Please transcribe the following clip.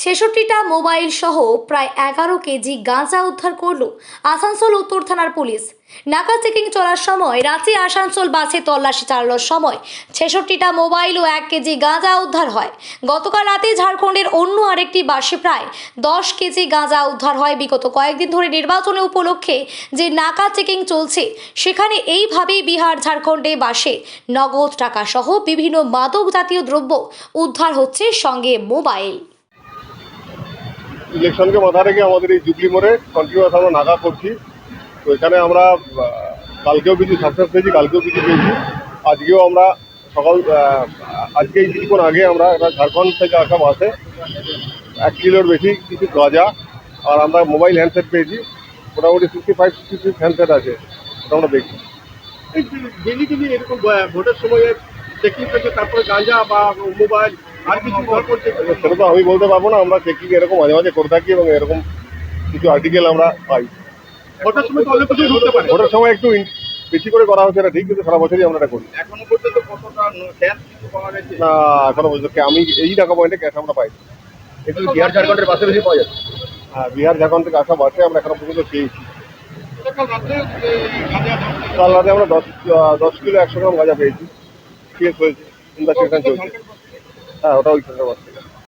ছেষট্টিটা mobile সহ প্রায় 11 KG গাঁজা উদ্ধার করল আসানসোল উত্তর থানার পুলিশ। নাকা চেকিং চলার সময় রাঁচি আসানসোল বাসে তল্লাশি চালানোর সময় 66টা মোবাইল ও 1 কেজি গাঁজা উদ্ধার হয়। গতকাল রাতে ঝাড়খণ্ডের অন্য আরেকটি বাসে প্রায় 10 কেজি গাঁজা উদ্ধার হয়। বিগত কয়েকদিন ধরে নির্বাচনের উপলক্ষে যে নাকা চেকিং চলছে সেখানে এইভাবেই বিহার ঝাড়খণ্ডে বাসে নগদ টাকা সহ বিভিন্ন মাদক জাতীয় দ্রব্য উদ্ধার হচ্ছে, সঙ্গে মোবাইল। ইলেকশনকে মাথায় রেখে আমাদের এই জুবলি মোড়ে কন্টিনিউয়াস আমরা নাকা করছি। তো এখানে আমরা কালকেও কিছু সাকসেস পেয়েছি, কালকেও কিছু পেয়েছি। আজকেও আমরা আজকে কিছুক্ষণ আগে আমরা একটা ঝাড়খণ্ড থেকে আসা বাসে 1 কিলোর বেশি কিছু গাঁজা আর আমরা মোবাইল হ্যান্ডসেট পেয়েছি। মোটামুটি 55-66 হ্যান্ডসেট আছে, ওটা আমরা দেখছি। ডেলি এরকম ভোটের সময় চেকিং করছে, তারপরে গাঁজা বা মোবাইল আর কিছু ব্যবহার করছে, সেটা তো আমি বলতে পারবো না। আমরা চেকিং এরকম মাঝে মাঝে করে থাকি এবং এরকম কিছু আর্টিকেল আমরা পাই। ভোটের সময় তো অনেক কিছু ঢুকতে পারে। ভোটের সময় একটু বেশি করে করা হচ্ছে, এটা ঠিক, কিন্তু সারা বছরই আমরা এটা করি। এখনো পর্যন্ত কতটা ক্যাশ কিছু পাওয়া গেছে না, এখনো পর্যন্ত আমি এই টাকা পয়েন্টে ক্যাশ আমরা পাই। একটু বিহার ঝাড়খণ্ডের বাসে বেশি পাওয়া যাচ্ছে। হ্যাঁ, বিহার ঝাড়খণ্ড থেকে আসা বাসে আমরা এখনো পর্যন্ত পেয়েছি। কাল রাতে গাঁজা কাল রাতে আমরা 10 কিলো 100 গ্রাম গাঁজা পেয়েছি। কেস হয়েছে, ইনভেস্টিগেশন চলছে। হ্যাঁ, ওটা ওই বাসে।